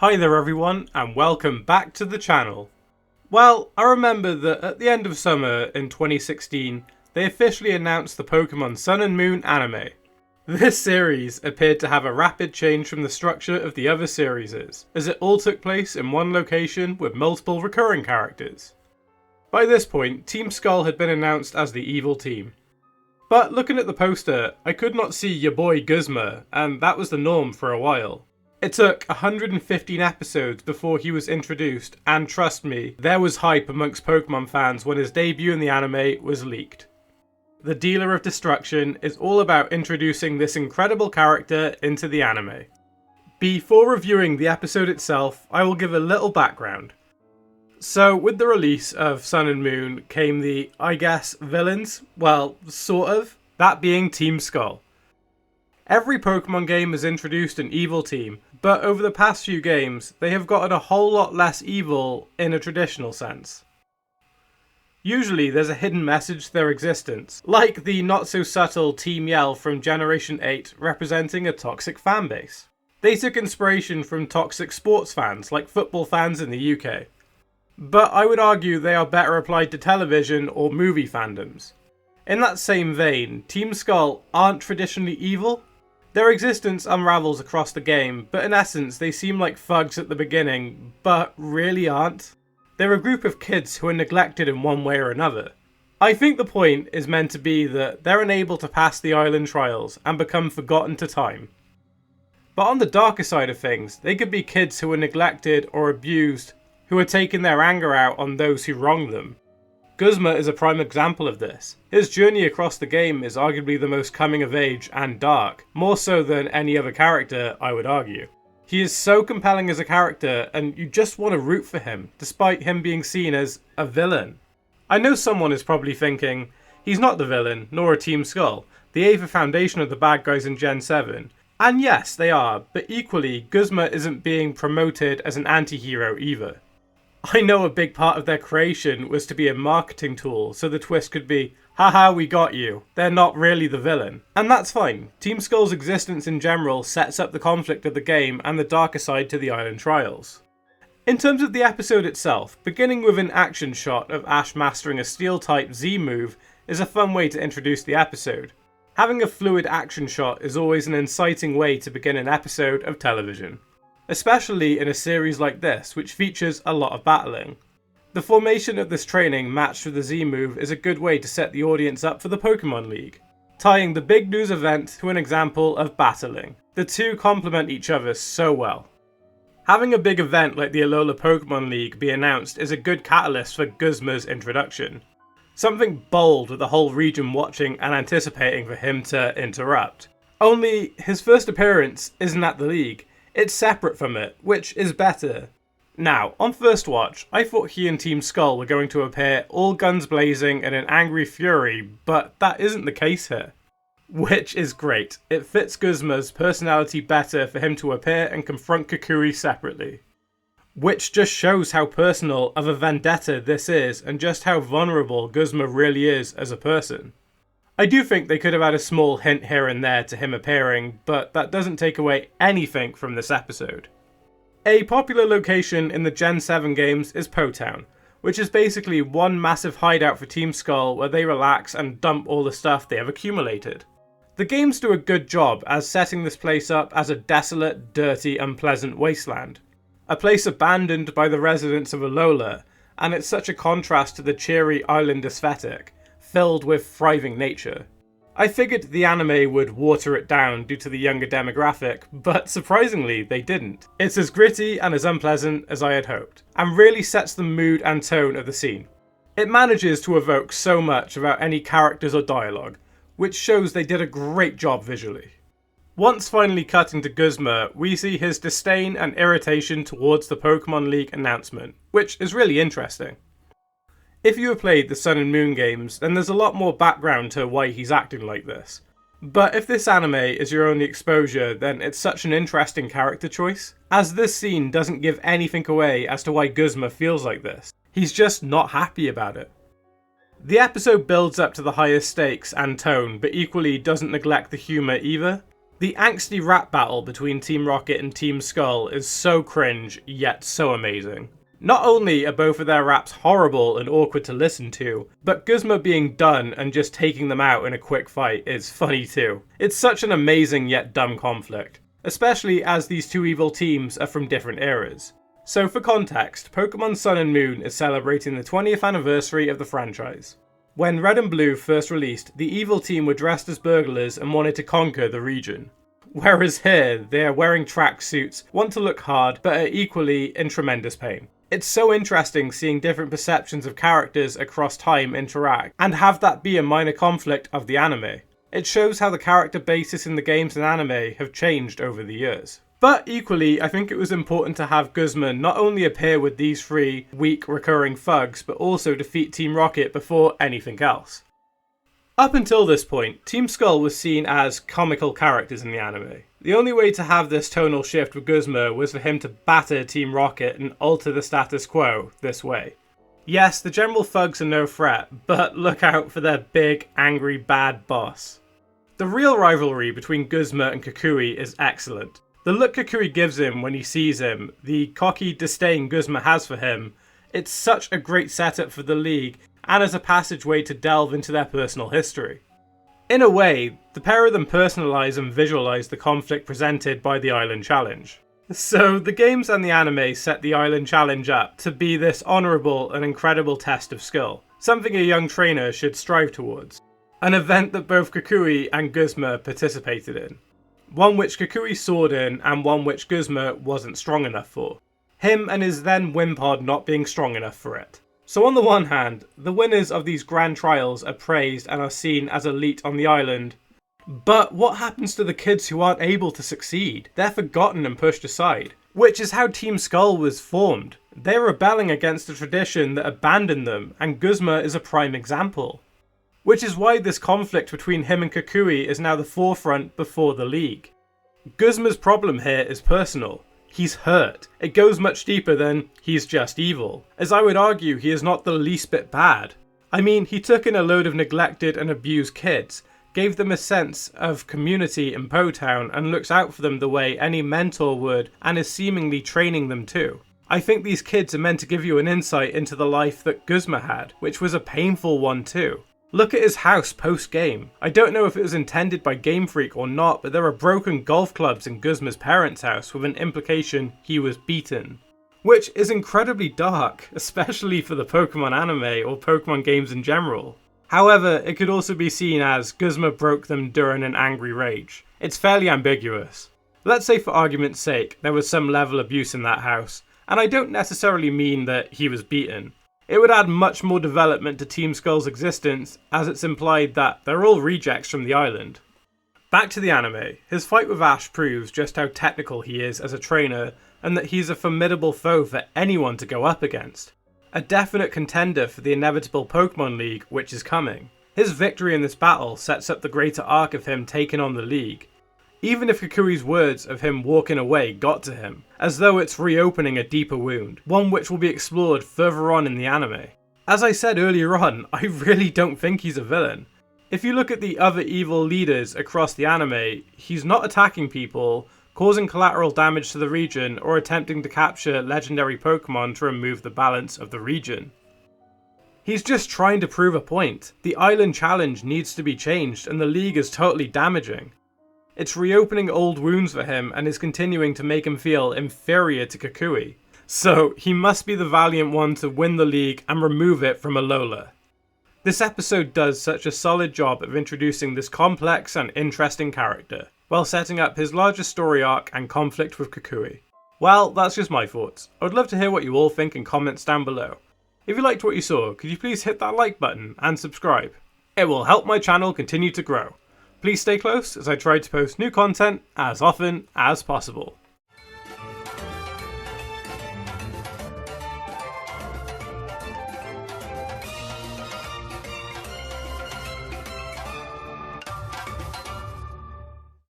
Hi there everyone, and welcome back to the channel. Well, I remember that at the end of summer in 2016, they officially announced the Pokemon Sun and Moon anime. This series appeared to have a rapid change from the structure of the other series, as it all took place in one location with multiple recurring characters. By this point, Team Skull had been announced as the evil team. But looking at the poster, I could not see your boy Guzma, and that was the norm for a while. It took 115 episodes before he was introduced, and trust me, there was hype amongst Pokemon fans when his debut in the anime was leaked. The Dealer of Destruction is all about introducing this incredible character into the anime. Before reviewing the episode itself, I will give a little background. So, with the release of Sun and Moon came the, I guess, villains? Well, sort of. That being Team Skull. Every Pokemon game has introduced an evil team, but over the past few games, they have gotten a whole lot less evil in a traditional sense. Usually there's a hidden message to their existence, like the not-so-subtle Team Yell from Generation 8 representing a toxic fanbase. They took inspiration from toxic sports fans, like football fans in the UK. But I would argue they are better applied to television or movie fandoms. In that same vein, Team Skull aren't traditionally evil. Their existence unravels across the game, but in essence they seem like thugs at the beginning, but really aren't. They're a group of kids who are neglected in one way or another. I think the point is meant to be that they're unable to pass the island trials and become forgotten to time. But on the darker side of things, they could be kids who are neglected or abused, who are taking their anger out on those who wronged them. Guzma is a prime example of this. His journey across the game is arguably the most coming of age and dark, more so than any other character, I would argue. He is so compelling as a character, and you just want to root for him, despite him being seen as a villain. I know someone is probably thinking, he's not the villain, nor a Team Skull. The Ava Foundation are the bad guys in Gen 7. And yes, they are, but equally, Guzma isn't being promoted as an anti-hero either. I know a big part of their creation was to be a marketing tool, so the twist could be, haha, we got you, they're not really the villain. And that's fine. Team Skull's existence in general sets up the conflict of the game and the darker side to the island trials. In terms of the episode itself, beginning with an action shot of Ash mastering a Steel-type Z move is a fun way to introduce the episode. Having a fluid action shot is always an inciting way to begin an episode of television. Especially in a series like this, which features a lot of battling. The formation of this training matched with the Z move is a good way to set the audience up for the Pokemon League, tying the big news event to an example of battling. The two complement each other so well. Having a big event like the Alola Pokemon League be announced is a good catalyst for Guzma's introduction. Something bold with the whole region watching and anticipating for him to interrupt. Only, his first appearance isn't at the League. It's separate from it, which is better. Now, on first watch, I thought he and Team Skull were going to appear all guns blazing in an angry fury, but that isn't the case here. Which is great. It fits Guzma's personality better for him to appear and confront Kukui separately. Which just shows how personal of a vendetta this is and just how vulnerable Guzma really is as a person. I do think they could have had a small hint here and there to him appearing, but that doesn't take away anything from this episode. A popular location in the Gen 7 games is Po Town, which is basically one massive hideout for Team Skull where they relax and dump all the stuff they have accumulated. The games do a good job as setting this place up as a desolate, dirty, unpleasant wasteland. A place abandoned by the residents of Alola, and it's such a contrast to the cheery island aesthetic, filled with thriving nature. I figured the anime would water it down due to the younger demographic, but surprisingly they didn't. It's as gritty and as unpleasant as I had hoped, and really sets the mood and tone of the scene. It manages to evoke so much without any characters or dialogue, which shows they did a great job visually. Once finally cutting to Guzma, we see his disdain and irritation towards the Pokemon League announcement, which is really interesting. If you have played the Sun and Moon games, then there's a lot more background to why he's acting like this. But if this anime is your only exposure, then it's such an interesting character choice, as this scene doesn't give anything away as to why Guzma feels like this. He's just not happy about it. The episode builds up to the highest stakes and tone, but equally doesn't neglect the humour either. The angsty rap battle between Team Rocket and Team Skull is so cringe, yet so amazing. Not only are both of their raps horrible and awkward to listen to, but Guzma being done and just taking them out in a quick fight is funny too. It's such an amazing yet dumb conflict, especially as these two evil teams are from different eras. So for context, Pokemon Sun and Moon is celebrating the 20th anniversary of the franchise. When Red and Blue first released, the evil team were dressed as burglars and wanted to conquer the region. Whereas here, they are wearing tracksuits, want to look hard, but are equally in tremendous pain. It's so interesting seeing different perceptions of characters across time interact, and have that be a minor conflict of the anime. It shows how the character basis in the games and anime have changed over the years. But equally, I think it was important to have Guzma not only appear with these three weak recurring thugs, but also defeat Team Rocket before anything else. Up until this point, Team Skull was seen as comical characters in the anime. The only way to have this tonal shift with Guzma was for him to batter Team Rocket and alter the status quo this way. Yes, the general thugs are no threat, but look out for their big, angry, bad boss. The real rivalry between Guzma and Kukui is excellent. The look Kukui gives him when he sees him, the cocky disdain Guzma has for him, it's such a great setup for the League and as a passageway to delve into their personal history. In a way, the pair of them personalise and visualise the conflict presented by the Island Challenge. So the games and the anime set the Island Challenge up to be this honourable and incredible test of skill, something a young trainer should strive towards. An event that both Kukui and Guzma participated in. One which Kukui soared in, and one which Guzma wasn't strong enough for. Him and his then Wimpod not being strong enough for it. So on the one hand, the winners of these grand trials are praised and are seen as elite on the island. But what happens to the kids who aren't able to succeed? They're forgotten and pushed aside. Which is how Team Skull was formed. They're rebelling against a tradition that abandoned them, and Guzma is a prime example. Which is why this conflict between him and Kukui is now the forefront before the League. Guzma's problem here is personal. He's hurt. It goes much deeper than he's just evil. As I would argue, he is not the least bit bad. I mean, he took in a load of neglected and abused kids, gave them a sense of community in Po Town, and looks out for them the way any mentor would, and is seemingly training them too. I think these kids are meant to give you an insight into the life that Guzma had, which was a painful one too. Look at his house post-game. I don't know if it was intended by Game Freak or not, but there are broken golf clubs in Guzma's parents' house with an implication he was beaten. Which is incredibly dark, especially for the Pokemon anime or Pokemon games in general. However, it could also be seen as Guzma broke them during an angry rage. It's fairly ambiguous. Let's say for argument's sake, there was some level of abuse in that house, and I don't necessarily mean that he was beaten. It would add much more development to Team Skull's existence, as it's implied that they're all rejects from the island. Back to the anime, his fight with Ash proves just how technical he is as a trainer, and that he's a formidable foe for anyone to go up against. A definite contender for the inevitable Pokemon League which is coming. His victory in this battle sets up the greater arc of him taking on the League. Even if Kukui's words of him walking away got to him, as though it's reopening a deeper wound, one which will be explored further on in the anime. As I said earlier on, I really don't think he's a villain. If you look at the other evil leaders across the anime, he's not attacking people, causing collateral damage to the region, or attempting to capture legendary Pokemon to remove the balance of the region. He's just trying to prove a point. The Island Challenge needs to be changed, and the League is totally damaging. It's reopening old wounds for him and is continuing to make him feel inferior to Kukui. So he must be the valiant one to win the League and remove it from Alola. This episode does such a solid job of introducing this complex and interesting character, while setting up his larger story arc and conflict with Kukui. Well, that's just my thoughts. I would love to hear what you all think in comments down below. If you liked what you saw, could you please hit that like button and subscribe? It will help my channel continue to grow. Please stay close as I try to post new content as often as possible.